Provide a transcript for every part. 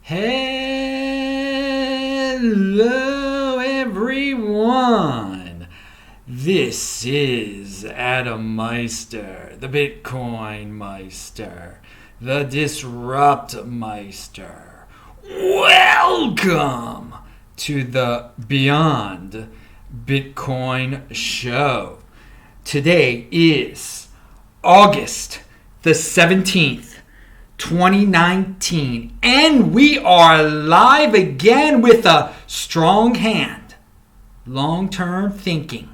Hello, everyone. This is Adam Meister, the Bitcoin Meister, the Disrupt Meister. Welcome to the Beyond Bitcoin show. Today is August the 17th. 2019, and we are live again with a strong hand, long-term thinking,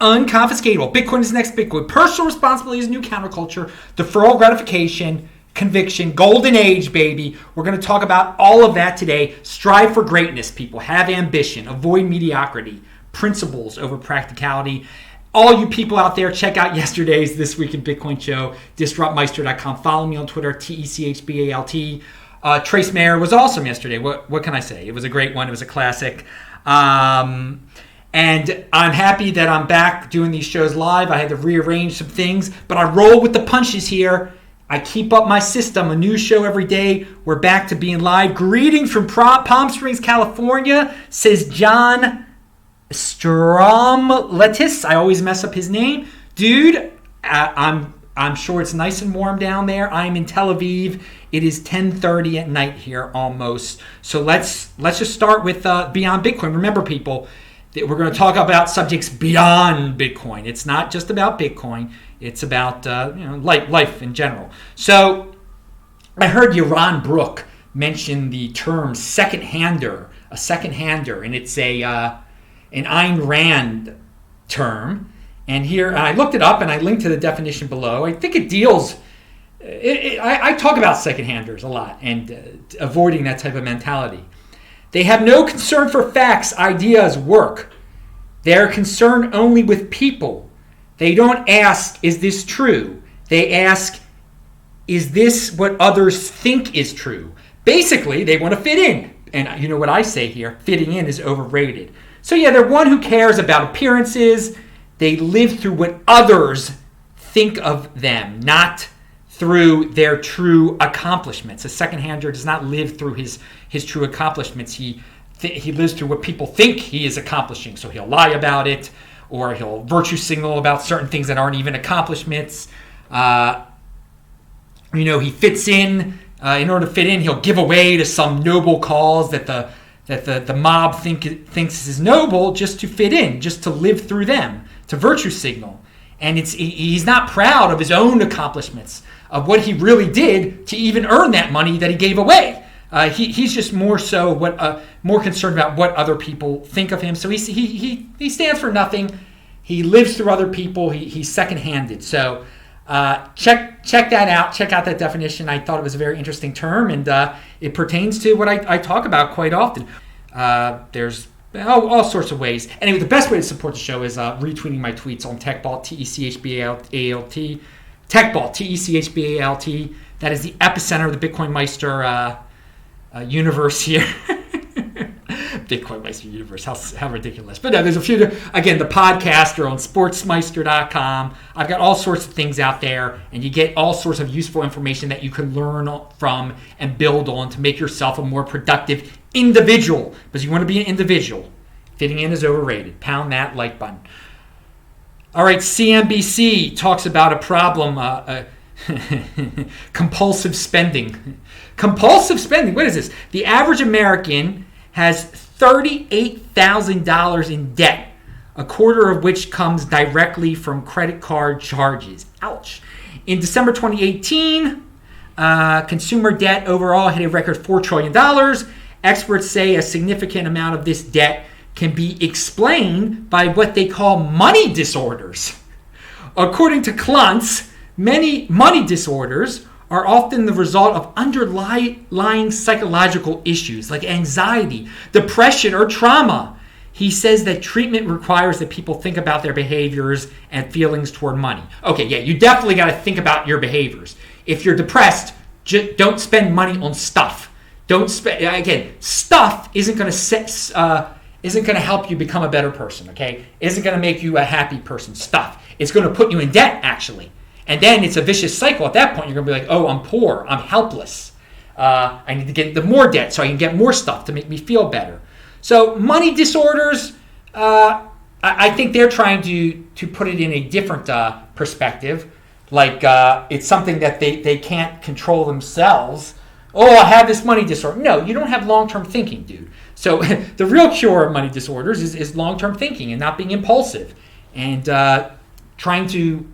unconfiscatable. Bitcoin is the next Bitcoin. Personal responsibility is new counterculture. Deferral gratification, conviction, golden age, baby. We're going to talk about all of that today. Strive for greatness, people. Have ambition. Avoid mediocrity. Principles over practicality. All you people out there, check out yesterday's This Week in Bitcoin show, disruptmeister.com. Follow me on Twitter, TECHBALT. Trace Mayer was awesome yesterday. What can I say? It was a great one. It was a classic. And I'm happy that I'm back doing these shows live. I had to rearrange some things, but I roll with the punches here. I keep up my system. A new show every day. We're back to being live. Greetings from Palm Springs, California, says John Stromletis. I always mess up his name. Dude, I'm sure it's nice and warm down there. I'm in Tel Aviv. It is 10:30 at night here almost. So let's just start with Beyond Bitcoin. Remember, people, that we're going to talk about subjects beyond Bitcoin. It's not just about Bitcoin. It's about life in general. So I heard Yaron Brook mention the term second-hander, a second-hander, and it's an Ayn Rand term. And here, I looked it up and I linked to the definition below. I think it deals, I talk about second-handers a lot and avoiding that type of mentality. They have no concern for facts, ideas, work. They are concerned only with people. They don't ask, is this true? They ask, is this what others think is true? Basically, they want to fit in. And you know what I say here, fitting in is overrated. So yeah, they're one who cares about appearances. They live through what others think of them, not through their true accomplishments. A second-hander does not live through his true accomplishments. He lives through what people think he is accomplishing. So he'll lie about it, or he'll virtue signal about certain things that aren't even accomplishments. He fits in. In order to fit in, he'll give away to some noble cause that the mob thinks is noble, just to fit in, just to live through them, to virtue signal. And he's not proud of his own accomplishments, of what he really did to even earn that money that he gave away. He's just more concerned about what other people think of him. So he stands for nothing. He lives through other people. He's second-handed. So check that out. Check out that definition. I thought it was a very interesting term, and it pertains to what I talk about quite often. There's all sorts of ways. Anyway, the best way to support the show is retweeting my tweets on TechBalt, TECHBALT. TechBalt, TECHBALT. That is the epicenter of the Bitcoin Meister universe here. Bitcoin Meister universe, how ridiculous. But no, there's a few, again, the podcast are on sportsmeister.com. I've got all sorts of things out there, and you get all sorts of useful information that you can learn from and build on to make yourself a more productive individual. Because you want to be an individual. Fitting in is overrated. Pound that like button. All right, CNBC talks about a problem, compulsive spending. Compulsive spending, what is this? The average American has $38,000 in debt, a quarter of which comes directly from credit card charges. Ouch. In December 2018, consumer debt overall hit a record $4 trillion. Experts say a significant amount of this debt can be explained by what they call money disorders. According to Kluntz, many money disorders are often the result of underlying psychological issues like anxiety, depression, or trauma. He says that treatment requires that people think about their behaviors and feelings toward money. Okay, yeah, you definitely got to think about your behaviors. If you're depressed, don't spend money on stuff. Don't spend, again, stuff isn't going to help you become a better person, okay? Isn't going to make you a happy person, stuff. It's going to put you in debt, actually. And then it's a vicious cycle. At that point, you're going to be like, oh, I'm poor, I'm helpless. I need to get into more debt so I can get more stuff to make me feel better. So money disorders, I think they're trying to put it in a different perspective. Like it's something that they can't control themselves. Oh, I have this money disorder. No, you don't have long-term thinking, dude. So the real cure of money disorders is long-term thinking and not being impulsive and trying to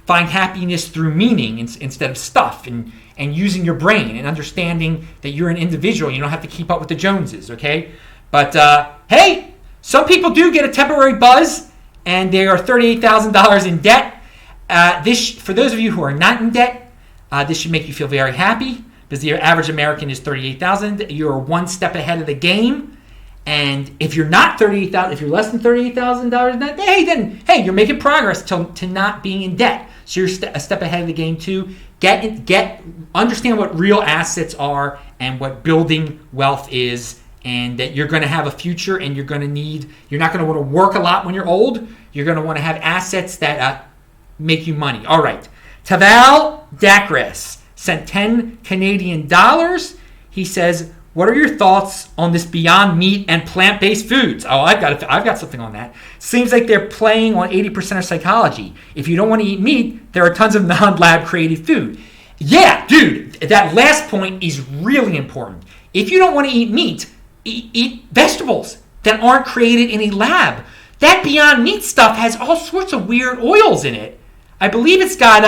find happiness through meaning instead of stuff and using your brain and understanding that you're an individual. You don't have to keep up with the Joneses, okay? But hey, some people do get a temporary buzz and they are $38,000 in debt. For those of you who are not in debt, this should make you feel very happy because the average American is $38,000. You're one step ahead of the game. And if you're not $38,000, if you're less than $38,000 in debt, hey, you're making progress to not being in debt. So you're a step ahead of the game too. Understand what real assets are and what building wealth is, and that you're going to have a future and you're not going to want to work a lot when you're old. You're going to want to have assets that make you money. All right. Taval Dakres sent 10 Canadian dollars. He says, what are your thoughts on this Beyond Meat and plant-based foods? Oh, I've got something on that. Seems like they're playing on 80% of psychology. If you don't want to eat meat, there are tons of non-lab created food. Yeah, dude, that last point is really important. If you don't want to eat meat, eat vegetables that aren't created in a lab. That Beyond Meat stuff has all sorts of weird oils in it. I believe it's got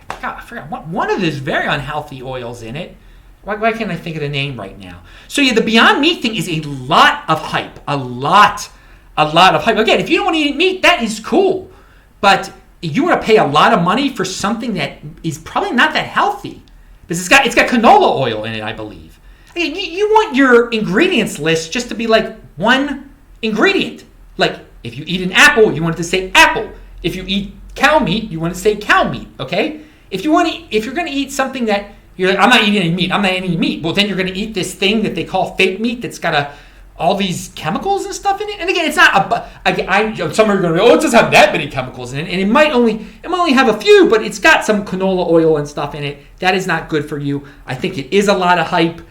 I forgot one of those very unhealthy oils in it. Why can't I think of the name right now? So yeah, the Beyond Meat thing is a lot of hype. A lot of hype. Again, if you don't want to eat meat, that is cool. But you want to pay a lot of money for something that is probably not that healthy. Because it's got canola oil in it, I believe. Again, you want your ingredients list just to be like one ingredient. Like if you eat an apple, you want it to say apple. If you eat cow meat, you want it to say cow meat. Okay? If you're going to eat something that you're like, I'm not eating any meat. I'm not eating any meat. Well, then you're going to eat this thing that they call fake meat that's got all these chemicals and stuff in it. And again, it's not some are going to go, it doesn't have that many chemicals in it. And it might only have a few, but it's got some canola oil and stuff in it. That is not good for you. I think it is a lot of hype.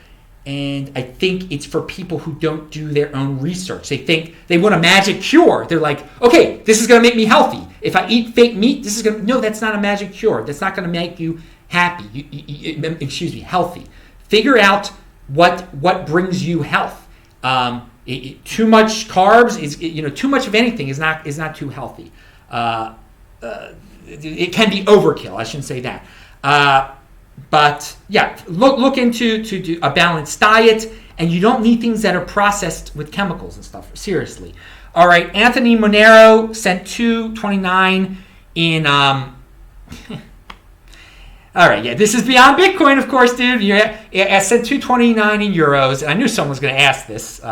And I think it's for people who don't do their own research. They think they want a magic cure. They're like, okay, this is going to make me healthy. If I eat fake meat, this is going to... No, that's not a magic cure. That's not going to make you happy. Healthy. Figure out what brings you health. Too much carbs is too much of anything is not too healthy. It can be overkill. I shouldn't say that. But yeah, look into a balanced diet, and you don't need things that are processed with chemicals and stuff. Seriously. All right, Anthony Monero sent $2.29 in. All right, yeah, this is Beyond Bitcoin, of course, dude. I sent $2.29 in euros, and I knew someone was going to ask this.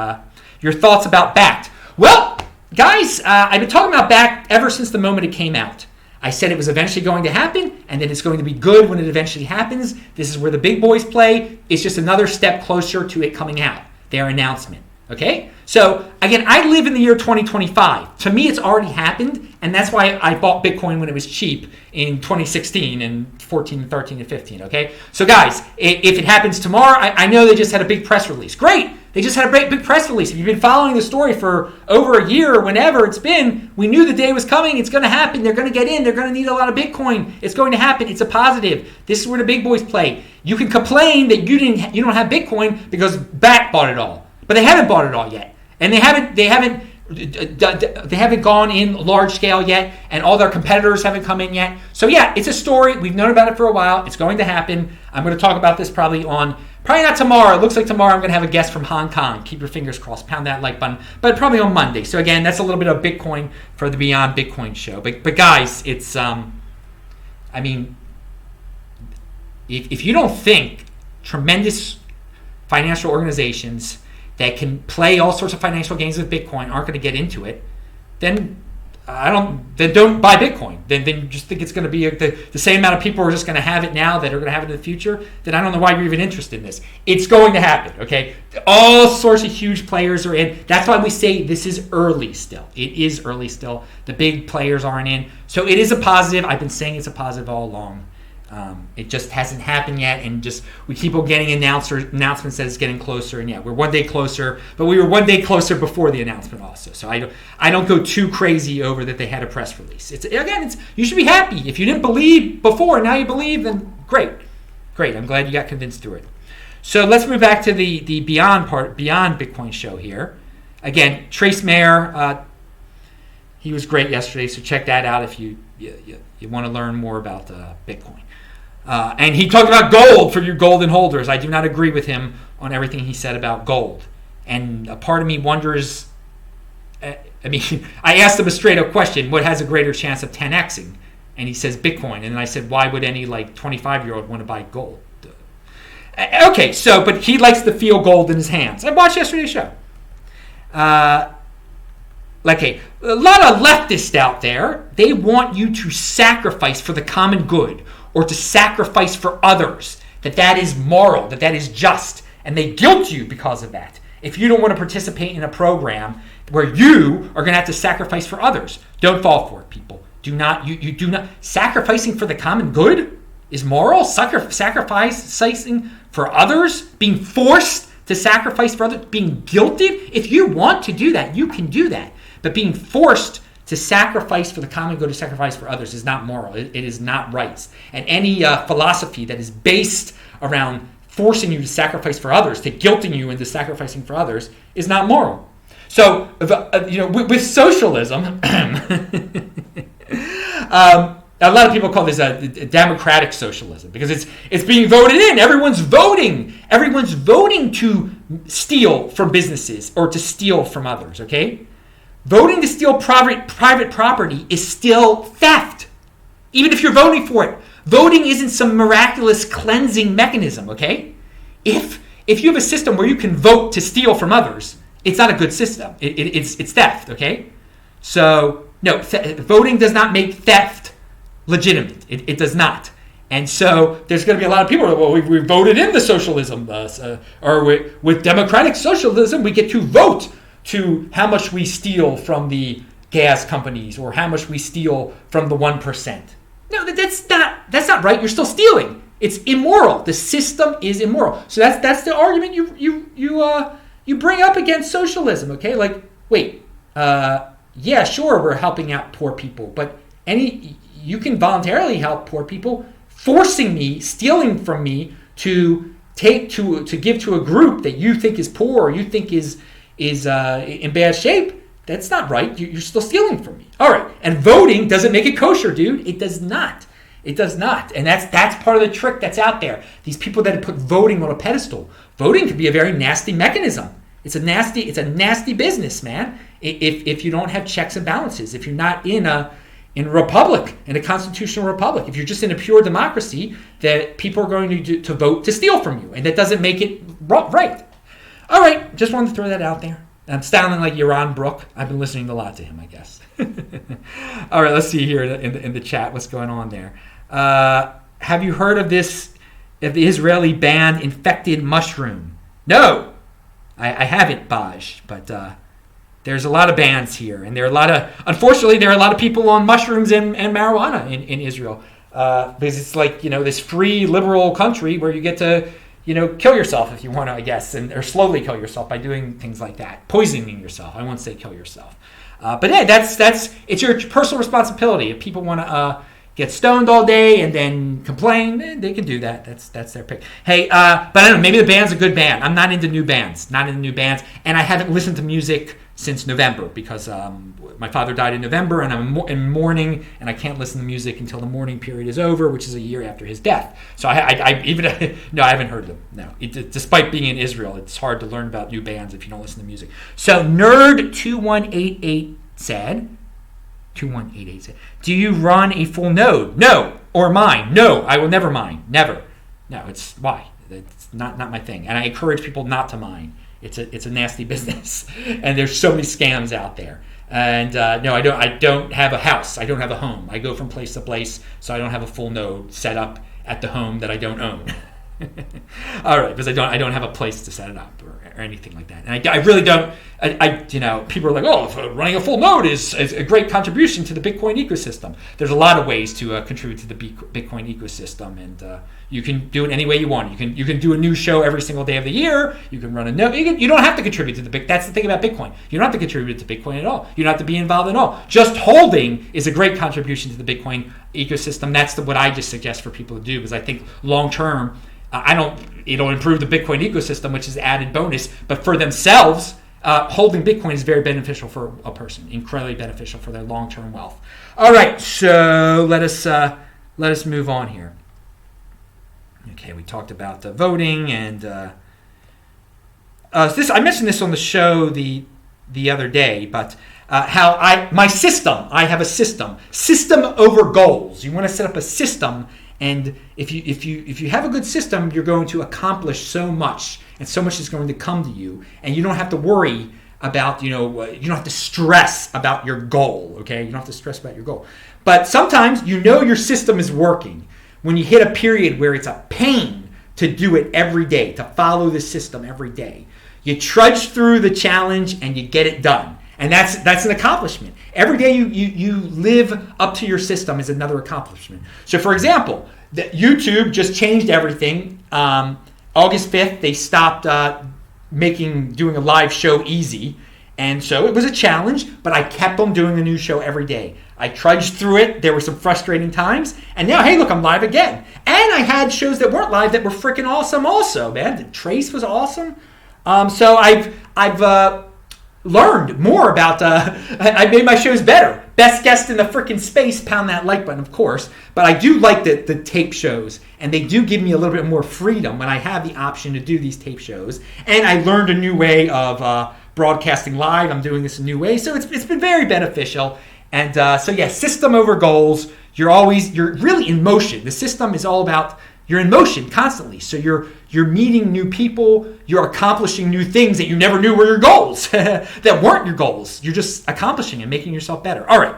Your thoughts about Bakkt? Well, guys, I've been talking about Bakkt ever since the moment it came out. I said it was eventually going to happen, and that it's going to be good when it eventually happens. This is where the big boys play. It's just another step closer to it coming out, their announcement. Okay? So, again, I live in the year 2025. To me, it's already happened, and that's why I bought Bitcoin when it was cheap in 2016 and 14 and 13 and 15. Okay? So, guys, if it happens tomorrow, I know they just had a big press release. Great! They just had a big press release. If you've been following the story for over a year or whenever it's been, we knew the day was coming. It's going to happen. They're going to get in. They're going to need a lot of Bitcoin. It's going to happen. It's a positive. This is where the big boys play. You can complain that you don't have Bitcoin because Bakkt bought it all, but they haven't bought it all yet, and they haven't gone in large scale yet, and all their competitors haven't come in yet. So yeah, it's a story. We've known about it for a while. It's going to happen. I'm going to talk about this probably not tomorrow. It looks like tomorrow I'm going to have a guest from Hong Kong. Keep your fingers crossed. Pound that like button. But probably on Monday. So again, that's a little bit of Bitcoin for the Beyond Bitcoin show. But guys, it's if you don't think tremendous financial organizations that can play all sorts of financial games with Bitcoin aren't going to get into it, then don't buy Bitcoin. Then you just think it's going to be the same amount of people who are just going to have it now that are going to have it in the future. Then I don't know why you're even interested in this. It's going to happen, okay? All sorts of huge players are in. That's why we say this is early still. It is early still. The big players aren't in. So it is a positive. I've been saying it's a positive all along. It just hasn't happened yet, and just we keep on getting announcements that it's getting closer. And yeah, we're one day closer, but we were one day closer before the announcement also. So I don't go too crazy over that they had a press release. You should be happy. If you didn't believe before, now you believe, then great. I'm glad you got convinced through it. So let's move back to the Beyond Bitcoin show here. Again, Trace Mayer, he was great yesterday, so check that out if you want to learn more about Bitcoin. And he talked about gold for your golden holders. I do not agree with him on everything he said about gold. And a part of me wonders, I asked him a straight up question, what has a greater chance of 10xing? And he says Bitcoin. And then I said, why would any 25-year-old want to buy gold? Okay, but he likes to feel gold in his hands. I watched yesterday's show. A lot of leftists out there, they want you to sacrifice for the common good, or to sacrifice for others, that is moral, that is just, and they guilt you because of that. If you don't want to participate in a program where you are going to have to sacrifice for others, don't fall for it, people. Do not. Sacrificing for the common good is moral. Sacrificing for others, being forced to sacrifice for others, being guilted. If you want to do that, you can do that. But being forced to sacrifice for the common good, to sacrifice for others, is not moral. It is not right. And any philosophy that is based around forcing you to sacrifice for others, to guilting you into sacrificing for others, is not moral. So, with socialism, a lot of people call this a democratic socialism because it's being voted in. Everyone's voting. Everyone's voting to steal from businesses or to steal from others. Okay. Voting to steal private property is still theft, even if you're voting for it. Voting isn't some miraculous cleansing mechanism, okay? If you have a system where you can vote to steal from others, it's not a good system. It's theft, okay? So, no, voting does not make theft legitimate. It does not. And so there's going to be a lot of people who we voted in the socialism, or with democratic socialism, we get to vote to how much we steal from the gas companies or how much we steal from the 1%. No, that's not right. You're still stealing. It's immoral. The system is immoral. So that's the argument you bring up against socialism. Okay, yeah, sure, we're helping out poor people, but you can voluntarily help poor people. Forcing me, stealing from me to give to a group that you think is poor or you think is in bad shape, that's not right. You're still stealing from me. All right. And voting doesn't make it kosher, dude. It does not. It does not. And that's part of the trick that's out there. These people that put voting on a pedestal. Voting can be a very nasty mechanism. It's a nasty business, man. If you don't have checks and balances, if you're not in a republic, in a constitutional republic, if you're just in a pure democracy, that people are going to vote to steal from you. And that doesn't make it right. All right, just wanted to throw that out there. I'm sounding like Yaron Brook. I've been listening a lot to him, I guess. All right, let's see here in the chat what's going on there. Have you heard of the Israeli banned infected mushroom? No, I haven't, Baj, but there's a lot of bans here. And unfortunately, there are a lot of people on mushrooms and marijuana in Israel. Because it's like, this free liberal country where you get to kill yourself if you want to, I guess, or slowly kill yourself by doing things like that, poisoning yourself. I won't say kill yourself, but hey, it's your personal responsibility. If people want to get stoned all day and then complain, they can do that. That's their pick. Hey, but I don't know. Maybe the band's a good band. I'm not into new bands. And I haven't listened to music since November because my father died in November, and I'm in mourning, and I can't listen to music until the mourning period is over, which is a year after his death. So I haven't heard them. No, despite being in Israel, it's hard to learn about new bands if you don't listen to music. So Nerd2188 said, do you run a full node? No. Or mine? No, I will never mine. Never. No, why? It's not my thing, and I encourage people not to mine. It's a nasty business, and there's so many scams out there. And no, I don't have a house. I don't have a home. I go from place to place, so I don't have a full node set up at the home that I don't own. All right, because I don't have a place to set it up or anything like that, and I really don't. People are like, oh, running a full node is a great contribution to the Bitcoin ecosystem. There's a lot of ways to contribute to the Bitcoin ecosystem, and you can do it any way you want. You can do a new show every single day of the year. You can run a node. You don't have to contribute to the Bitcoin. That's the thing about Bitcoin. You don't have to contribute to Bitcoin at all. You don't have to be involved at all. Just holding is a great contribution to the Bitcoin ecosystem. That's what I just suggest for people to do, because I think long term, it'll improve the Bitcoin ecosystem, which is added bonus. But for themselves, holding Bitcoin is very beneficial for a person, incredibly beneficial for their long-term wealth. All right, so let us move on here. Okay, we talked about the voting, and I mentioned this on the show the other day, but how I have a system over goals. You want to set up a system. And if you have a good system, you're going to accomplish so much, and so much is going to come to you, and you don't have to worry about, you don't have to stress about your goal, okay? You don't have to stress about your goal. But sometimes your system is working when you hit a period where it's a pain to do it every day, to follow the system every day. You trudge through the challenge and you get it done. And that's an accomplishment. Every day you live up to your system is another accomplishment. So, for example, YouTube just changed everything. August 5th, they stopped doing a live show easy. And so it was a challenge, but I kept on doing a new show every day. I trudged through it. There were some frustrating times. And now, hey, look, I'm live again. And I had shows that weren't live that were freaking awesome also, man. Trace was awesome. So I've learned more about, I made my shows better. Best guest in the freaking space, pound that like button, of course. But I do like the tape shows, and they do give me a little bit more freedom when I have the option to do these tape shows. And I learned a new way of broadcasting live. I'm doing this a new way. So it's been very beneficial. And system over goals. You're really in motion. The system is all about, you're in motion constantly. So you're meeting new people. You're accomplishing new things that you never knew were your goals, that weren't your goals. You're just accomplishing and making yourself better. All right.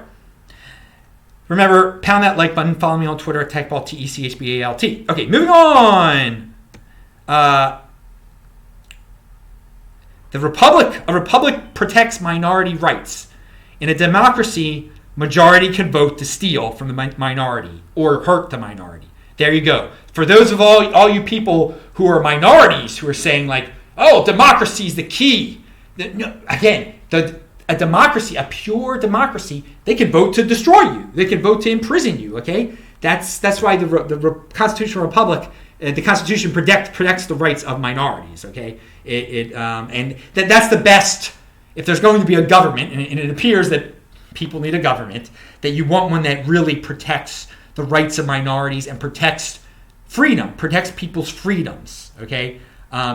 Remember, pound that like button. Follow me on Twitter at TechBalt, TechBalt. Okay, moving on. A republic protects minority rights. In a democracy, majority can vote to steal from the minority or hurt the minority. There you go. For those of all you people who are minorities who are saying like, oh, democracy is the key. A democracy, a pure democracy, they can vote to destroy you. They can vote to imprison you. Okay, that's why the constitutional republic, the Constitution protects the rights of minorities. Okay, and that's the best. If there's going to be a government, and it appears that people need a government, that you want one that really protects the rights of minorities and protects freedom, protects people's freedoms, okay?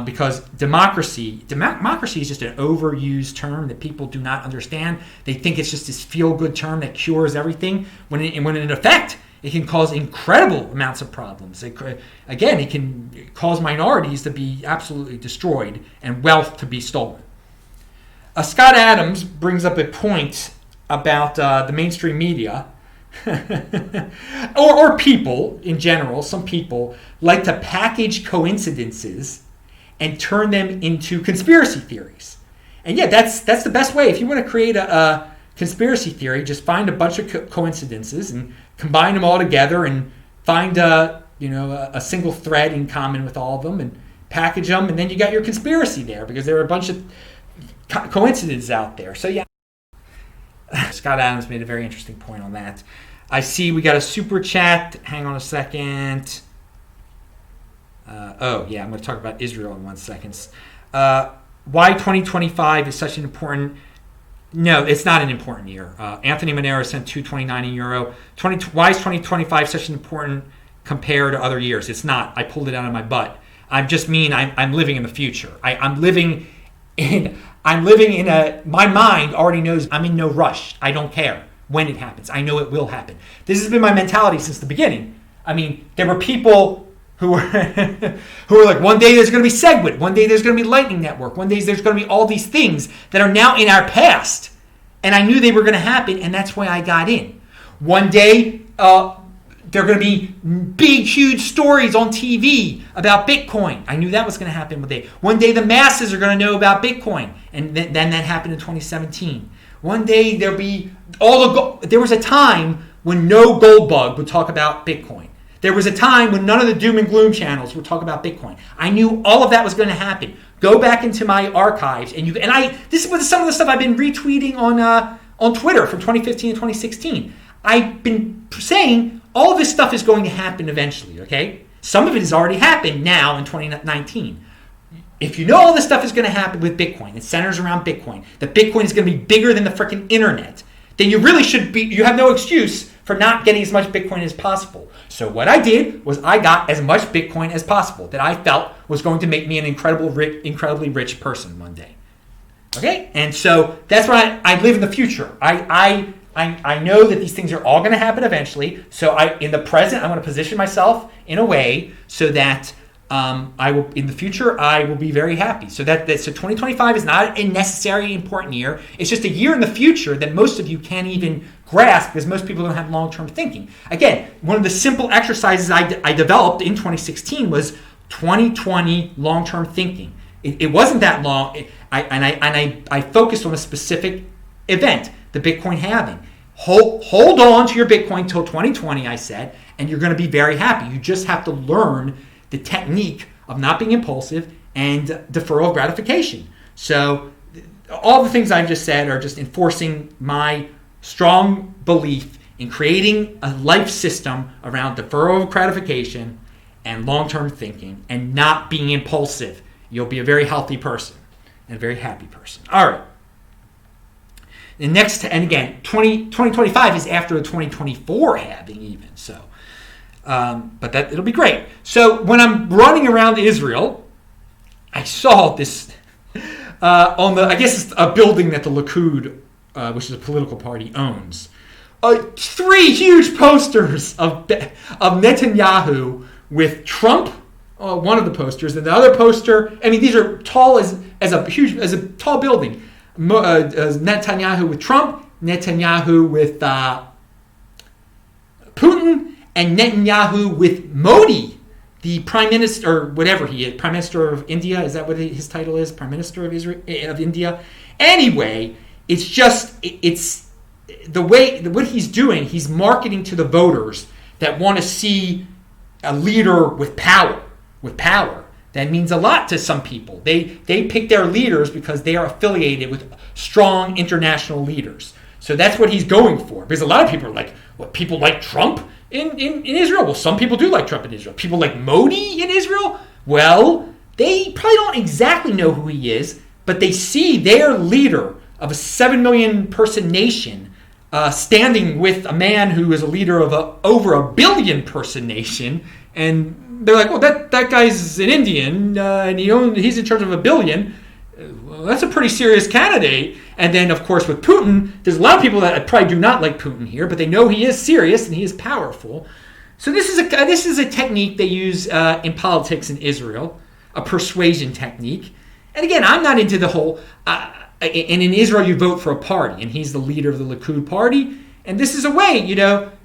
Because democracy is just an overused term that people do not understand. They think it's just this feel-good term that cures everything, when in effect, it can cause incredible amounts of problems. It can cause minorities to be absolutely destroyed and wealth to be stolen. Scott Adams brings up a point about the mainstream media, or people in general. Some people like to package coincidences and turn them into conspiracy theories. And yeah, that's the best way. If you want to create a conspiracy theory, just find a bunch of coincidences and combine them all together and find a single thread in common with all of them and package them, and then you got your conspiracy there, because there are a bunch of coincidences out there. So yeah. Scott Adams made a very interesting point on that. I see we got a super chat. Hang on a second. I'm going to talk about Israel in 1 second. Why 2025 is such an important... No, it's not an important year. Anthony Monero sent €2.29 in euro. Why is 2025 such an important compared to other years? It's not. I pulled it out of my butt. I'm living in the future. I'm living in my mind already knows I'm in no rush. I don't care when it happens. I know it will happen. This has been my mentality since the beginning. I mean, there were people who were like, one day there's going to be SegWit, one day there's going to be Lightning Network, one day there's going to be all these things that are now in our past. And I knew they were going to happen, and that's why I got in. One day, there are going to be big, huge stories on TV about Bitcoin. I knew that was going to happen one day. One day the masses are going to know about Bitcoin. And then that happened in 2017. One day there'll be there was a time when no gold bug would talk about Bitcoin. There was a time when none of the doom and gloom channels would talk about Bitcoin. I knew all of that was going to happen. Go back into my archives this was some of the stuff I've been retweeting on Twitter from 2015 and 2016. I've been saying all of this stuff is going to happen eventually, okay? Some of it has already happened now in 2019. If you know all this stuff is going to happen with Bitcoin, it centers around Bitcoin, that Bitcoin is going to be bigger than the freaking internet, then you really you have no excuse for not getting as much Bitcoin as possible. So what I did was I got as much Bitcoin as possible that I felt was going to make me an incredibly rich person one day. Okay? And so that's why I live in the future. I know that these things are all going to happen eventually. So in the present, I want to position myself in a way so that I will in the future I will be very happy. So so 2025 is not a necessarily important year. It's just a year in the future that most of you can't even grasp because most people don't have long-term thinking. Again, one of the simple exercises I developed in 2016 was 2020 long-term thinking. It wasn't that long, I focused on a specific event, the Bitcoin halving. Hold on to your Bitcoin till 2020, I said, and you're going to be very happy. You just have to learn the technique of not being impulsive and deferral of gratification. So all the things I've just said are just enforcing my strong belief in creating a life system around deferral of gratification and long-term thinking and not being impulsive. You'll be a very healthy person and a very happy person. All right. And again, 2025 is after the 2024 halving even. So, but it'll be great. So when I'm running around Israel, I saw this I guess it's a building that the Likud, which is a political party, owns. 3 huge posters of Netanyahu with Trump. One of the posters, and the other poster. I mean, these are tall as a tall building. Netanyahu with Trump, Netanyahu with Putin, and Netanyahu with Modi, the prime minister, or whatever he is, prime minister of India. Is that what his title is? Prime minister of India. Anyway, it's the way what he's doing. He's marketing to the voters that want to see a leader with power. That means a lot to some people. They pick their leaders because they are affiliated with strong international leaders. So that's what he's going for. Because a lot of people are like, what, people like Trump in Israel? Well, some people do like Trump in Israel. People like Modi in Israel? Well, they probably don't exactly know who he is, but they see their leader of a 7 million person nation standing with a man who is a leader of over a billion person nation, and they're like, well, that guy's an Indian, and he's in charge of a billion. Well, that's a pretty serious candidate. And then, of course, with Putin, there's a lot of people that probably do not like Putin here, but they know he is serious and he is powerful. So this is a technique they use in politics in Israel, a persuasion technique. And again, I'm not into the whole. And in Israel, you vote for a party, and he's the leader of the Likud party. And this is a way,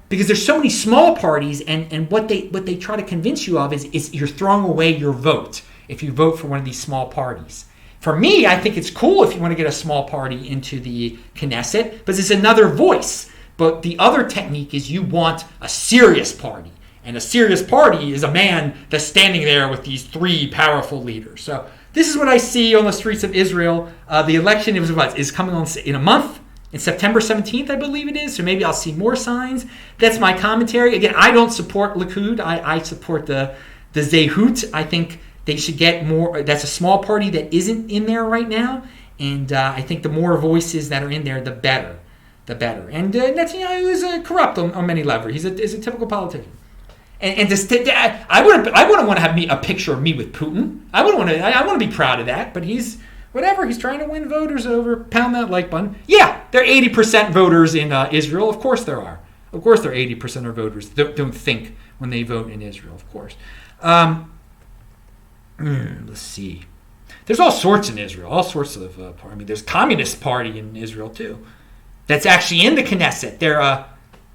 because there's so many small parties, and what they try to convince you of is you're throwing away your vote if you vote for one of these small parties. For me, I think it's cool if you want to get a small party into the Knesset, but it's another voice. But the other technique is you want a serious party, and a serious party is a man that's standing there with these 3 powerful leaders. So this is what I see on the streets of Israel. The election is coming on in a month. In September 17th, I believe it is, so maybe I'll see more signs. That's my commentary. Again, I don't support Likud. I support the Zehut. I think they should get more. That's a small party that isn't in there right now, and I think the more voices that are in there, the better. And Netanyahu is corrupt on many levels. He's a typical politician. And I wouldn't want to have a picture of me with Putin. I want to be proud of that, but he's... Whatever, he's trying to win voters over. Pound that like button. Yeah, there are 80% voters in Israel. Of course there are. Of course there are 80% of voters that don't think when they vote in Israel, of course. Let's see. There's all sorts in Israel. All sorts of there's Communist Party in Israel, too. That's actually in the Knesset. They're,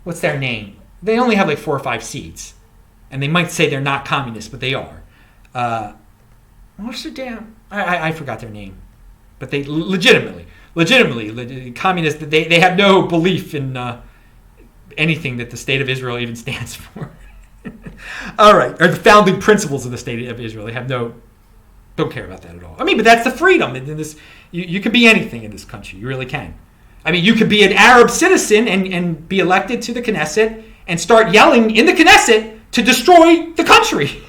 what's their name? They only have like 4 or 5 seats. And they might say they're not communists, but they are. What's their damn... I forgot their name. But they legitimately, communists, they have no belief in anything that the State of Israel even stands for. All right. Or the founding principles of the State of Israel. They have don't care about that at all. I mean, but that's the freedom. In this, you can be anything in this country. You really can. I mean, you could be an Arab citizen and be elected to the Knesset and start yelling in the Knesset to destroy the country.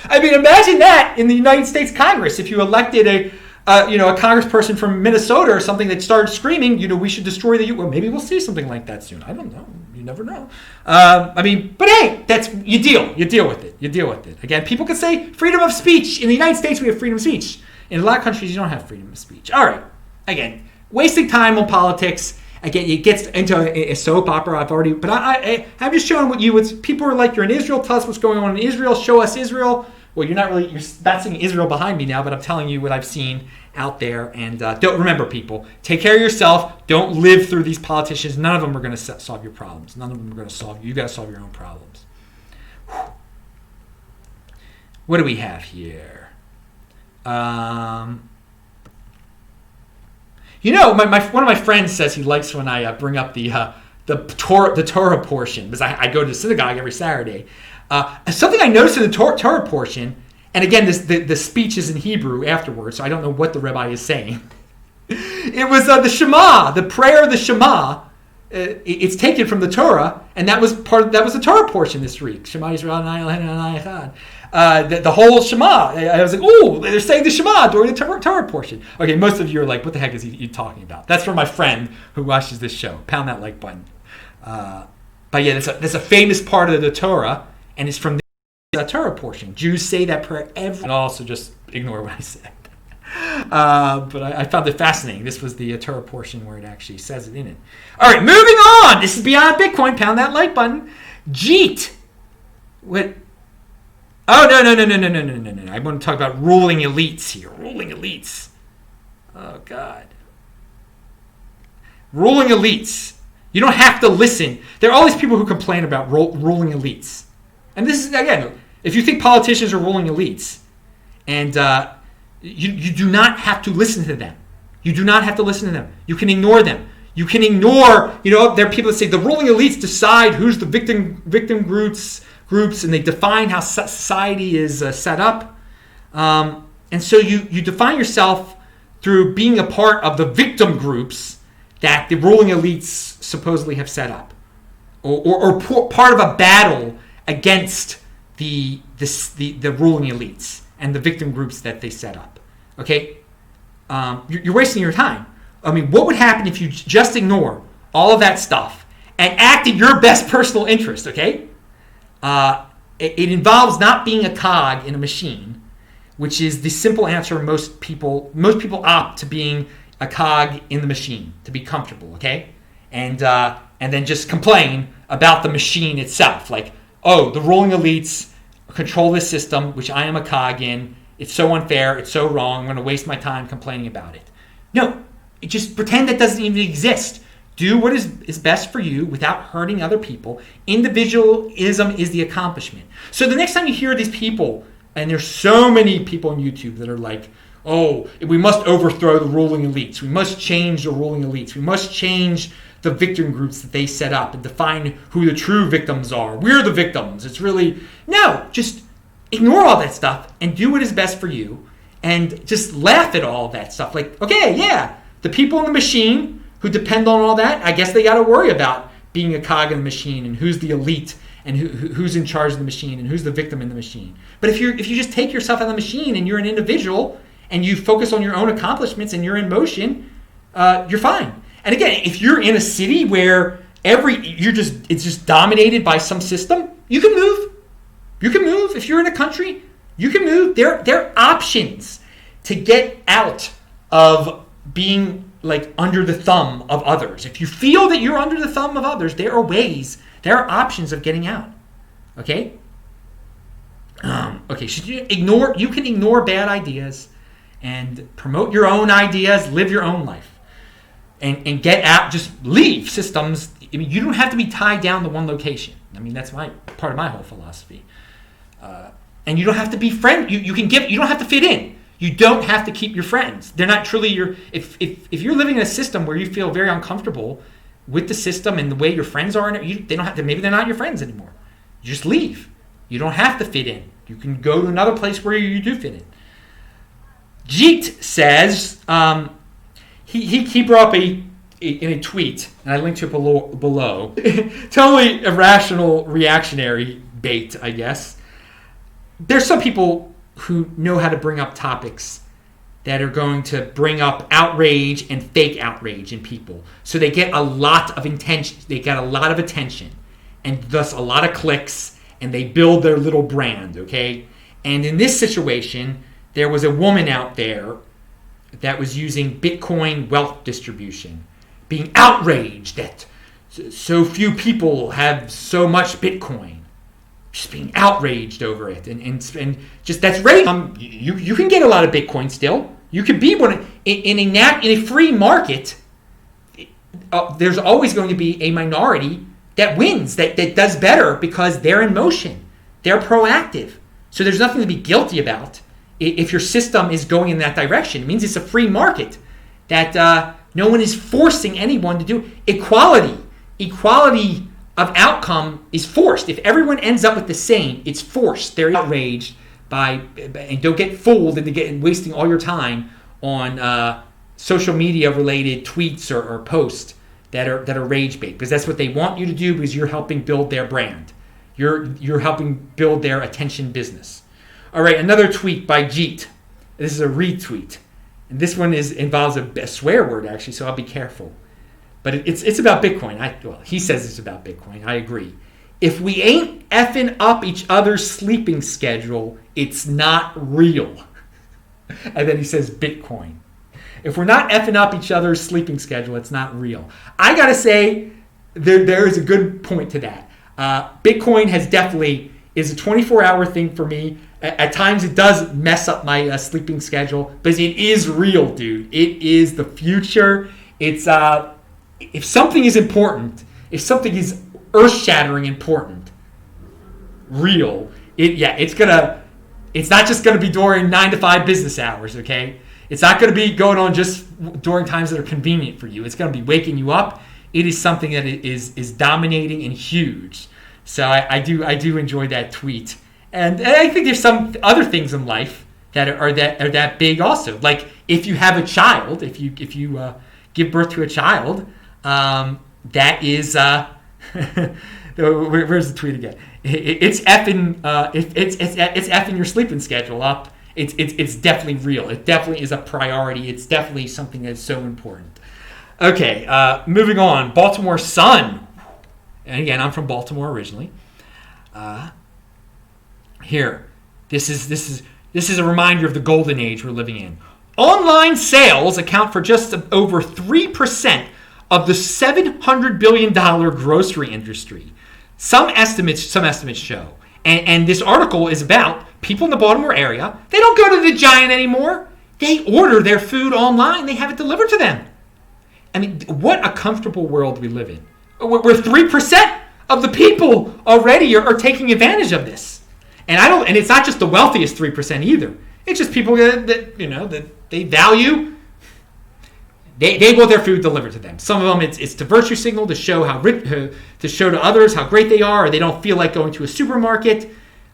I mean, imagine that in the United States Congress. If you elected a congressperson from Minnesota or something that started screaming, we should destroy the... Well, maybe we'll see something like that soon. I don't know. You never know. But hey, you deal with it. You deal with it. Again, people can say freedom of speech. In the United States, we have freedom of speech. In a lot of countries, you don't have freedom of speech. All right. Again, wasting time on politics. Again, it gets into a soap opera. I'm just showing what people are like. You're in Israel. Tell us what's going on in Israel. Show us Israel. Well, you're not seeing Israel behind me now, but I'm telling you what I've seen out there. And don't remember, people, take care of yourself. Don't live through these politicians. None of them are going to solve your problems. None of them are going to solve you. You got to solve your own problems. What do we have here? One of my friends says he likes when I bring up the Torah portion, because I go to the synagogue every Saturday. Something I noticed in the Torah portion, and again, the speech is in Hebrew afterwards, so I don't know what the rabbi is saying. It was the Shema, the prayer of the Shema. It's taken from the Torah, and that was the Torah portion this week. Shema Yisrael Adonai Eloheinu Adonai Echad. The whole Shema. I was like, ooh, they're saying the Shema during the Torah portion. Okay, most of you are like, what the heck is he talking about? That's from my friend who watches this show. Pound that like button. But yeah, there's a famous part of the Torah, and it's from the Torah portion. Jews say that prayer and also just ignore what I said. But I found it fascinating. This was the Torah portion where it actually says it in it. All right, moving on. This is Beyond Bitcoin. Pound that like button. Jeet. What? Oh, no. I want to talk about ruling elites here. Ruling elites. Oh, God. Ruling elites. You don't have to listen. There are all these people who complain about ruling elites. And this is, again, if you think politicians are ruling elites, and you do not have to listen to them. You do not have to listen to them. You can ignore them. You can ignore, there are people that say the ruling elites decide who's the victim groups, and they define how society is set up. And so you define yourself through being a part of the victim groups that the ruling elites supposedly have set up, or part of a battle against the ruling elites and the victim groups that they set up. Okay, you're wasting your time. I mean, what would happen if you just ignore all of that stuff and act in your best personal interest? Okay, it involves not being a cog in a machine, which is the simple answer. Most people opt to being a cog in the machine to be comfortable. Okay, and then just complain about the machine itself, like, oh, the ruling elites control this system, which I am a cog in. It's so unfair. It's so wrong. I'm going to waste my time complaining about it. No, just pretend that doesn't even exist. Do what is best for you without hurting other people. Individualism is the accomplishment. So the next time you hear these people, and there's so many people on YouTube that are like, oh, we must overthrow the ruling elites. We must change the ruling elites. We must change the victim groups that they set up and define who the true victims are. We're the victims. It's really... No, just ignore all that stuff and do what is best for you and just laugh at all that stuff. Like, okay, yeah, the people in the machine who depend on all that, I guess they got to worry about being a cog in the machine and who's the elite and who's in charge of the machine and who's the victim in the machine. But if you just take yourself out of the machine and you're an individual and you focus on your own accomplishments and you're in motion, you're fine. And again, if you're in a city where it's just dominated by some system, you can move. You can move. If you're in a country, you can move. There are options to get out of being like under the thumb of others. If you feel that you're under the thumb of others, there are options of getting out. Okay? Okay, you can ignore bad ideas and promote your own ideas, live your own life. And get out, just leave systems I mean, you don't have to be tied down to one location. I mean, that's part of my whole philosophy. And you don't have to be friend. You can give. You don't have to fit in. You don't have to keep your friends. They're not truly your. If you're living in a system where you feel very uncomfortable with the system and the way your friends are, they don't have to. Maybe they're not your friends anymore. You just leave. You don't have to fit in. You can go to another place where you do fit in. Jeet says he brought up in a tweet, and I linked to it below. Totally irrational, reactionary bait, I guess. There's some people who know how to bring up topics that are going to bring up outrage and fake outrage in people. So they get a lot of attention. They get a lot of attention, and thus a lot of clicks, and they build their little brand, okay? And in this situation, there was a woman out there that was using Bitcoin wealth distribution, being outraged that so few people have so much Bitcoin. Just being outraged over it, and just that's rage. You can get a lot of Bitcoin still. You could be one in a free market. There's always going to be a minority that wins, that does better because they're in motion, they're proactive. So there's nothing to be guilty about if your system is going in that direction. It means it's a free market, that no one is forcing anyone to do equality. Equality of outcome is forced. If everyone ends up with the same, it's forced. They're outraged and don't get fooled into wasting all your time on social media related tweets or posts that are rage bait, because that's what they want you to do, because you're helping build their brand. You're helping build their attention business. All right, another tweet by Jeet. This is a retweet, and this one involves a swear word actually, so I'll be careful. But it's about Bitcoin. He says it's about Bitcoin. I agree. If we ain't effing up each other's sleeping schedule, it's not real. And then he says Bitcoin. If we're not effing up each other's sleeping schedule, it's not real. I got to say, there is a good point to that. Bitcoin is a 24-hour thing for me. At times it does mess up my sleeping schedule, but it is real, dude. It is the future. It's if something is important, if something is earth-shattering important, real, it's not just gonna be during 9 to 5 business hours, okay? It's not gonna be going on just during times that are convenient for you. It's gonna be waking you up. It is something that is dominating and huge. So I do enjoy that tweet, and I think there's some other things in life that are that big also. Like if you have a child, if you give birth to a child. That is where's the tweet again? It's effing it's effing your sleeping schedule up. It's definitely real. It definitely is a priority. It's definitely something that's so important. Okay, moving on. Baltimore Sun. And again, I'm from Baltimore originally. Here, this is a reminder of the golden age we're living in. Online sales account for just over 3% of the $700 billion grocery industry. Some estimates show. And this article is about people in the Baltimore area. They don't go to the Giant anymore. They order their food online. They have it delivered to them. I mean, what a comfortable world we live in. Where 3% of the people already are taking advantage of this. And it's not just the wealthiest 3% either. It's just people that they value. They want their food delivered to them. Some of them, it's the virtue signal to show to show to others how great they are, or they don't feel like going to a supermarket.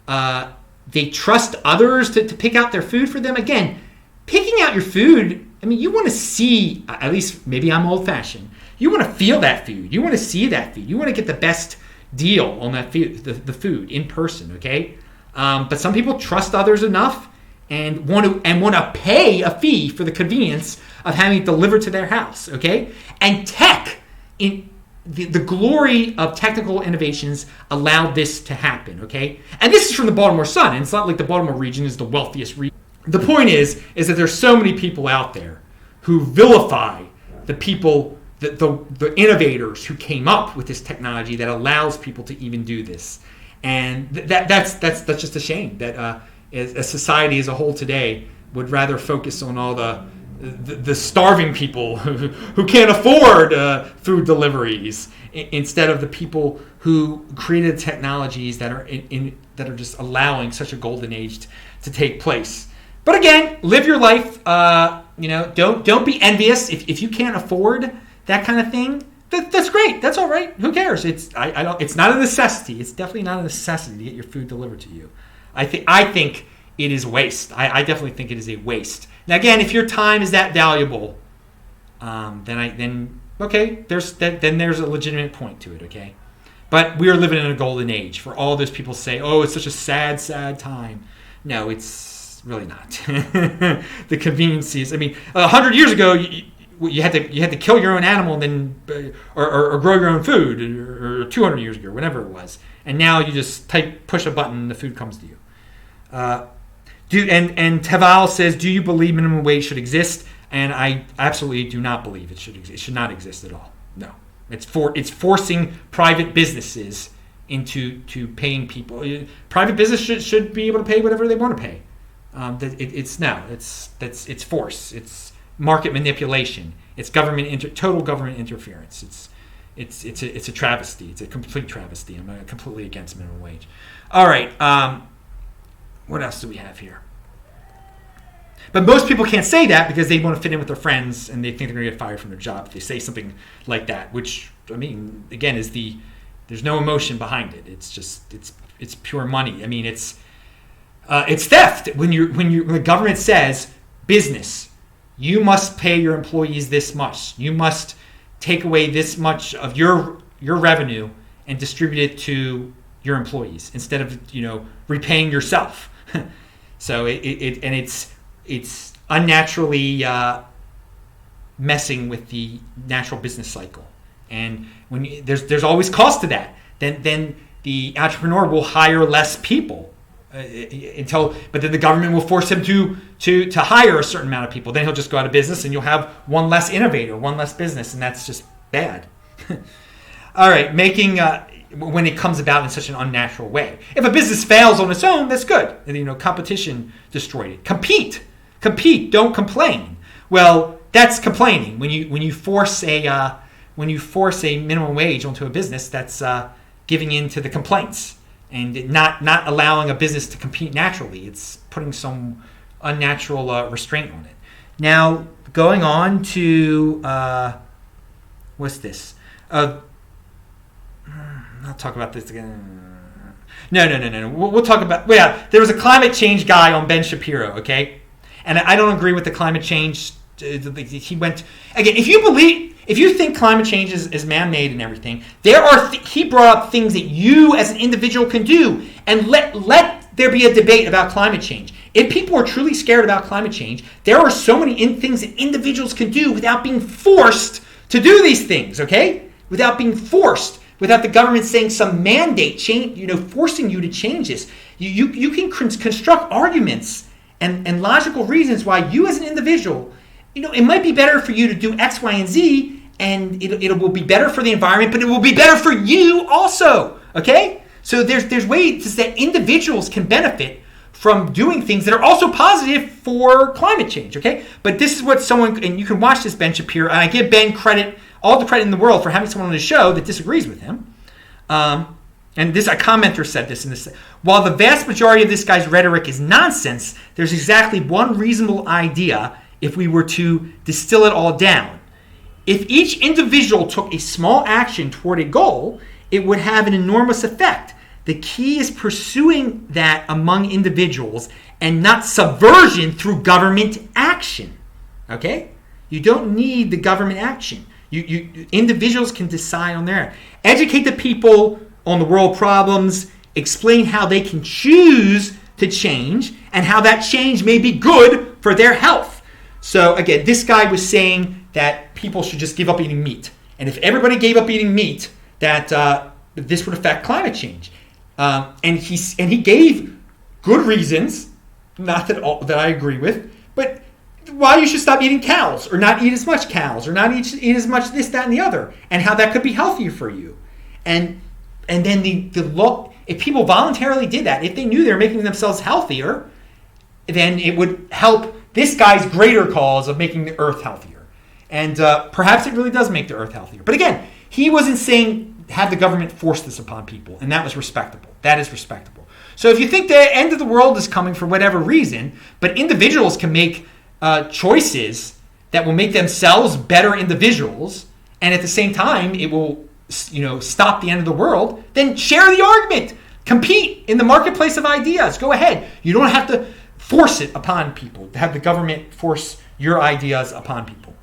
They trust others to pick out their food for them. Again, picking out your food, I mean, you want to see, at least maybe I'm old-fashioned, you want to feel that food. You want to see that food. You want to get the best deal on that food, the food in person, okay? But some people trust others enough and want to pay a fee for the convenience of having it delivered to their house, okay? And tech, in the glory of technical innovations, allowed this to happen, okay? And this is from the Baltimore Sun, and it's not like the Baltimore region is the wealthiest region. The point is that there's so many people out there who vilify the people, the innovators who came up with this technology that allows people to even do this. And that's just a shame that as a society as a whole today would rather focus on all the the starving people who can't afford food deliveries, instead of the people who created technologies that are that are just allowing such a golden age to take place. But again, live your life. Don't be envious if you can't afford that kind of thing. That's great. That's all right. Who cares? It's not a necessity. It's definitely not a necessity to get your food delivered to you. I think it is waste. I definitely think it is a waste. Now again, if your time is that valuable, then there's a legitimate point to it. Okay, but we are living in a golden age. For all those people say, "Oh, it's such a sad time." No, it's really not. The conveniences. I mean, 100 years ago, you had to kill your own animal and then or grow your own food, or 200 years ago, whatever it was. And now you just push a button, and the food comes to you. And Teval says, do you believe minimum wage should exist? And I absolutely do not believe it should exist. It should not exist at all. No, it's forcing private businesses into paying people. Private business should be able to pay whatever they want to pay. It's force. It's market manipulation. It's total government interference. It's a travesty. It's a complete travesty. I'm completely against minimum wage. All right. What else do we have here? But most people can't say that because they want to fit in with their friends and they think they're going to get fired from their job if they say something like that. Which, I mean, again, there's no emotion behind it. It's just it's pure money. I mean, it's theft. When the government says, business, you must pay your employees this much. You must take away this much of your revenue and distribute it to your employees instead of repaying yourself. So it's unnaturally messing with the natural business cycle. And when there's always cost to that, then the entrepreneur will hire less people but then the government will force him to hire a certain amount of people. Then he'll just go out of business, and you'll have one less innovator, one less business, and that's just bad. All right, when it comes about in such an unnatural way. If a business fails on its own, that's good. And, competition destroyed it. Compete, don't complain. Well, that's complaining. When you force a minimum wage onto a business, that's giving in to the complaints and not allowing a business to compete naturally. It's putting some unnatural restraint on it. Now, going on to what's this? I'll talk about this again. No. We'll talk about. Well, yeah, there was a climate change guy on Ben Shapiro. Okay, and I don't agree with the climate change. He went again. If you think climate change is man-made and everything, he brought up things that you as an individual can do, and let there be a debate about climate change. If people are truly scared about climate change, there are so many things that individuals can do without being forced to do these things. Okay, without being forced. Without the government saying some mandate change, forcing you to change this. You can construct arguments and logical reasons why you as an individual, it might be better for you to do X, Y, and Z, and it will be better for the environment, but it will be better for you also. Okay? So there's ways that individuals can benefit from doing things that are also positive for climate change. Okay? But this is what and you can watch this Ben Shapiro, and I give Ben all the credit in the world for having someone on the show that disagrees with him. And a commenter said this. While the vast majority of this guy's rhetoric is nonsense, there's exactly one reasonable idea if we were to distill it all down. If each individual took a small action toward a goal, it would have an enormous effect. The key is pursuing that among individuals and not subversion through government action. Okay? You don't need the government action. You individuals can decide on their own. Educate the people on the world problems. Explain how they can choose to change and how that change may be good for their health. So again, this guy was saying that people should just give up eating meat. And if everybody gave up eating meat, that this would affect climate change. And he gave good reasons, not that I agree with, but why you should stop eating cows or not eat as much cows or not eat as much this, that, and the other, and how that could be healthier for you. And then the law, if people voluntarily did that, if they knew they were making themselves healthier, then it would help this guy's greater cause of making the earth healthier. And perhaps it really does make the earth healthier. But again, he wasn't saying have the government force this upon people, and that was respectable. That is respectable. So if you think the end of the world is coming for whatever reason, but individuals can make choices that will make themselves better individuals, and at the same time it will, stop the end of the world, then share the argument. Compete in the marketplace of ideas. Go ahead. You don't have to force it upon people, to have the government force your ideas upon people.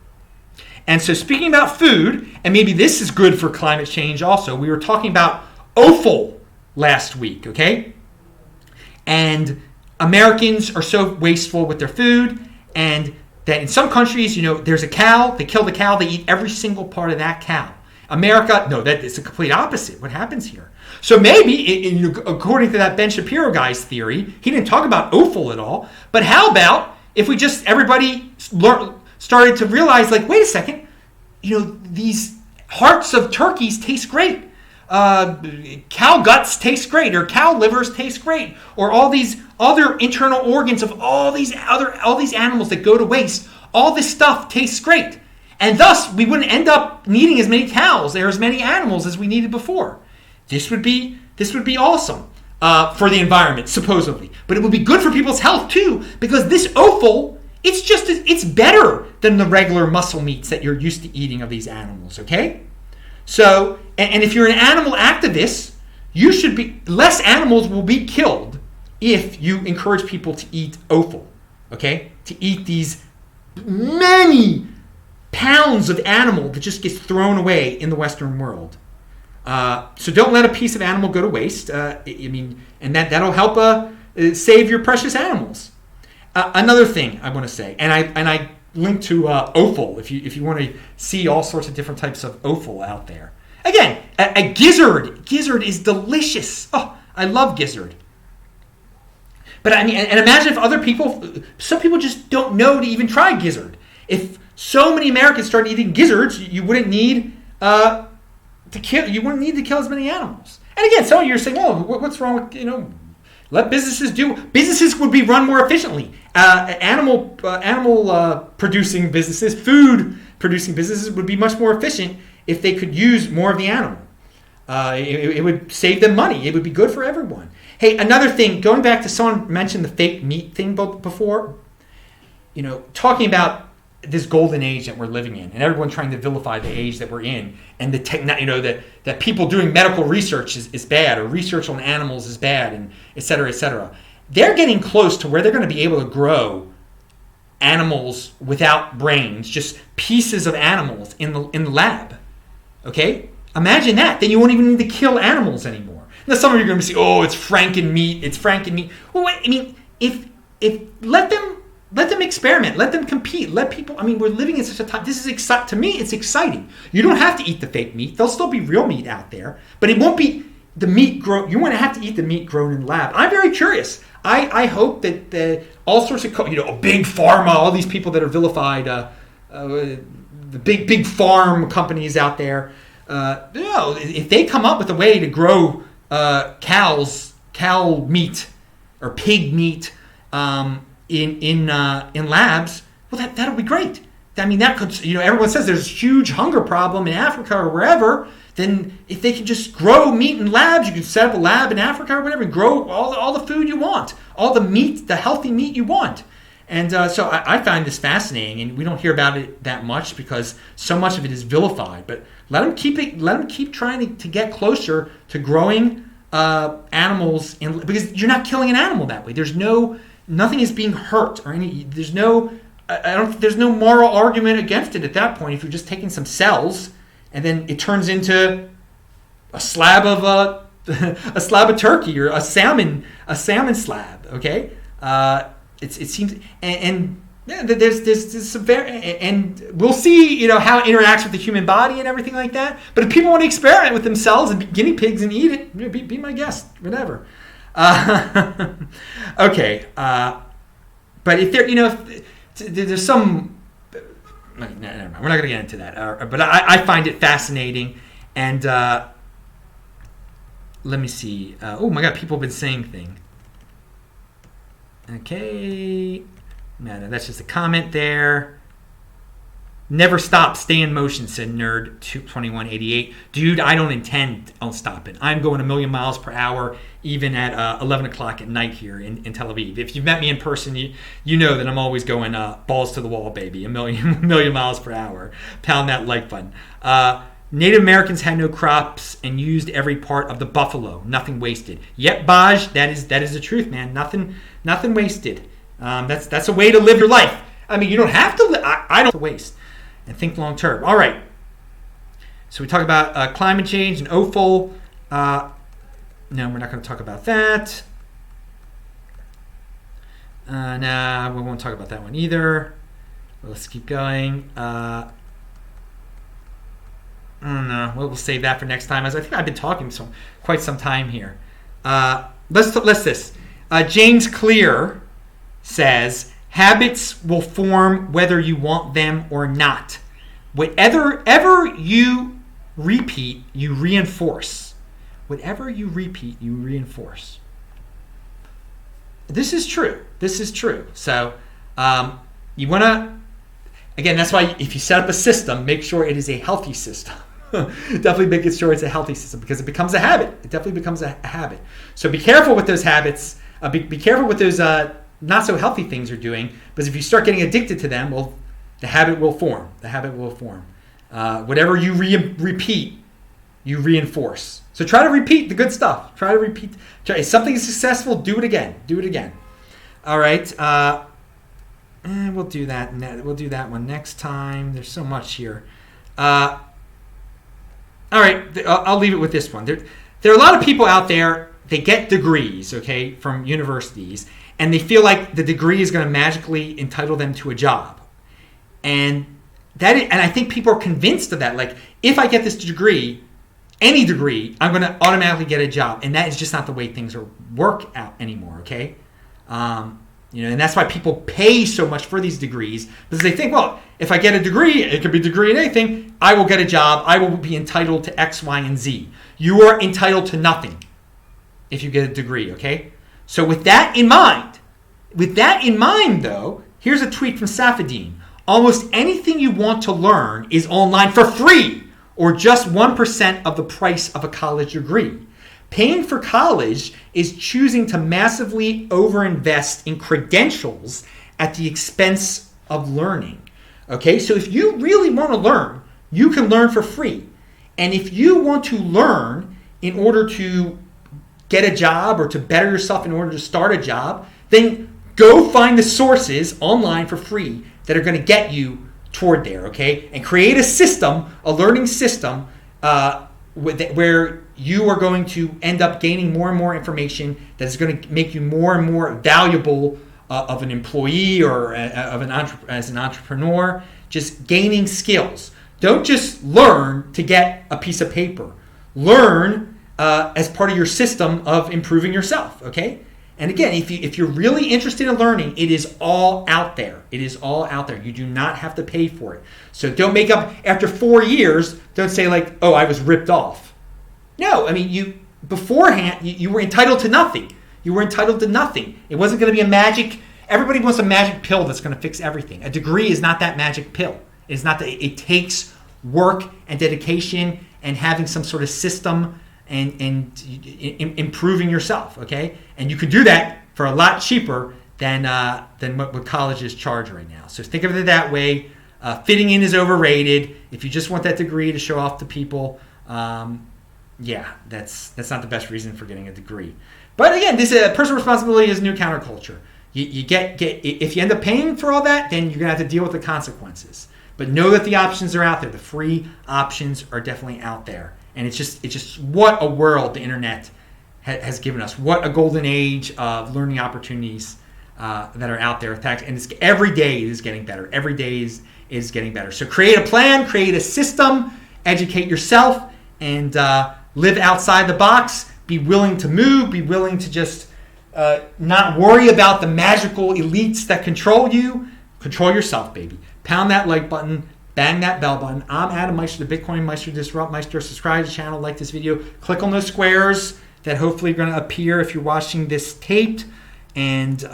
And so speaking about food, and maybe this is good for climate change also, we were talking about offal last week, okay? And Americans are so wasteful with their food, and that in some countries, there's a cow, they kill the cow, they eat every single part of that cow. America, no, that is the complete opposite. What happens here? So maybe, according to that Ben Shapiro guy's theory, he didn't talk about offal at all, but how about if we just, everybody started to realize, like, wait a second, these hearts of turkeys taste great. Cow guts taste great, or cow livers taste great, or all these other internal organs of all these animals that go to waste. All this stuff tastes great, and thus we wouldn't end up needing as many cows or as many animals as we needed before. This would be awesome for the environment, supposedly, but it would be good for people's health too, because this offal, it's better than the regular muscle meats that you're used to eating of these animals. Okay. So, and if you're an animal activist, you should be, less animals will be killed if you encourage people to eat offal, okay? To eat these many pounds of animal that just gets thrown away in the Western world. So don't let a piece of animal go to waste. And that'll help save your precious animals. Another thing I want to say, and I link to offal if you want to see all sorts of different types of offal out there. Again, a gizzard. Gizzard is delicious. Oh, I love gizzard. But and imagine if some people just don't know to even try gizzard. If so many Americans started eating gizzards, you wouldn't need to kill as many animals. And again, some of you are saying, "Oh, what's wrong with let businesses do." Businesses would be run more efficiently. Animal producing businesses, food producing businesses would be much more efficient if they could use more of the animal. It would save them money. It would be good for everyone. Hey, another thing, going back to someone mentioned the fake meat thing before, talking about this golden age that we're living in, and everyone trying to vilify the age that we're in, and that people doing medical research is bad, or research on animals is bad, and et cetera, et cetera. They're getting close to where they're going to be able to grow animals without brains, just pieces of animals in the lab. Okay? Imagine that. Then you won't even need to kill animals anymore. Now some of you are going to say, "Oh, it's Franken meat. It's Franken meat." Well, if let them experiment, let them compete, let people. We're living in such a time. This is to me, it's exciting. You don't have to eat the fake meat. There'll still be real meat out there, but it won't be the meat grown. You won't have to eat the meat grown in the lab. I'm very curious. I hope that all sorts of big pharma, all these people that are vilified, the big farm companies out there, if they come up with a way to grow cow meat or pig meat in labs, well, that'll be great. That could, everyone says there's a huge hunger problem in Africa or wherever. Then if they can just grow meat in labs, you can set up a lab in Africa or whatever and grow all the food you want, all the meat, the healthy meat you want. And so I find this fascinating, and we don't hear about it that much because so much of it is vilified. But let them keep trying to get closer to growing animals, because you're not killing an animal that way. Nothing is being hurt or there's no moral argument against it at that point if you're just taking some cells and then it turns into a slab of turkey or a salmon slab. Okay, it seems there's some and we'll see how it interacts with the human body and everything like that. But if people want to experiment with themselves and be guinea pigs and eat it, be my guest, whatever. Okay, but if there's some. Never mind. We're not going to get into that. But I find it fascinating. And let me see. Oh, my God. People have been saying things. Okay. No, that's just a comment there. Never stop, stay in motion, said Nerd 2188. Dude, I don't intend on stopping. I'm going a million miles per hour, even at 11 o'clock at night here in Tel Aviv. If you've met me in person, you know that I'm always going balls to the wall, baby. A million miles per hour. Pound that like button. Native Americans had no crops and used every part of the buffalo. Nothing wasted. Yep, Baj, that is the truth, man. Nothing wasted. That's a way to live your life. I mean, you don't have to. I don't waste. And think long term. All right. So we talk about climate change and Offal. No, we're not going to talk about that. Nah, we won't talk about that one either. Let's keep going. I don't know. We'll save that for next time. As I think I've been talking quite some time here. Let's this. James Clear says, habits will form whether you want them or not. Whatever you repeat, you reinforce. Whatever you repeat, you reinforce. This is true. So you want to, again, that's why if you set up a system, make sure it is a healthy system. Definitely making sure it's a healthy system, because it becomes a habit. It definitely becomes a habit. So be careful with those habits. Be careful with those not so healthy things you're doing, because if you start getting addicted to them, well, the habit will form. Whatever you repeat, you reinforce. So try to repeat the good stuff. If something is successful, do it again. All right. And we'll do that. We'll do that one next time. There's so much here. All right. I'll leave it with this one. There are a lot of people out there. They get degrees, okay, from universities, and they feel like the degree is going to magically entitle them to a job. And I think people are convinced of that. Like, if I get this degree, any degree, I'm going to automatically get a job. And that is just not the way things work out anymore, okay? And that's why people pay so much for these degrees, because they think, well, if I get a degree, it could be a degree in anything, I will get a job, I will be entitled to X, Y, and Z. You are entitled to nothing if you get a degree, okay? So with that in mind, though, here's a tweet from Safadine. Almost anything you want to learn is online for free, or just 1% of the price of a college degree. Paying for college is choosing to massively overinvest in credentials at the expense of learning. Okay, so if you really want to learn, you can learn for free. And if you want to learn in order to get a job or to better yourself in order to start a job, then go find the sources online for free that are going to get you toward there, okay? And create a system, a learning system, where you are going to end up gaining more and more information that is going to make you more and more valuable of an employee or as an entrepreneur, just gaining skills. Don't just learn to get a piece of paper. Learn as part of your system of improving yourself, okay? And again, if you're really interested in learning, it is all out there. You do not have to pay for it. So don't make up, after 4 years, don't say like, oh, I was ripped off. No, I mean, you beforehand, you were entitled to nothing. It wasn't going to be a magic, everybody wants a magic pill that's going to fix everything. A degree is not that magic pill. It takes work and dedication and having some sort of system and improving yourself, okay? And you can do that for a lot cheaper than what colleges charge right now. So think of it that way. Fitting in is overrated. If you just want that degree to show off to people, that's not the best reason for getting a degree. But again, this personal responsibility is new counterculture. You get if you end up paying for all that, then you're gonna have to deal with the consequences. But know that the options are out there. The free options are definitely out there. And it's just what a world the internet has given us. What a golden age of learning opportunities that are out there. And every day is getting better. Every day is getting better. So create a plan, create a system, educate yourself, and live outside the box. Be willing to move. Be willing to just not worry about the magical elites that control you. Control yourself, baby. Pound that like button. Bang that bell button. I'm Adam Meister, the Bitcoin Meister, Disrupt Meister. Subscribe to the channel, like this video. Click on those squares that hopefully are going to appear if you're watching this taped. And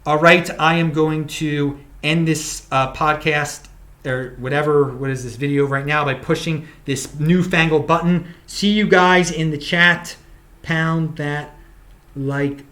All right, I am going to end this podcast or whatever, what is this video right now, by pushing this newfangled button. See you guys in the chat. Pound that like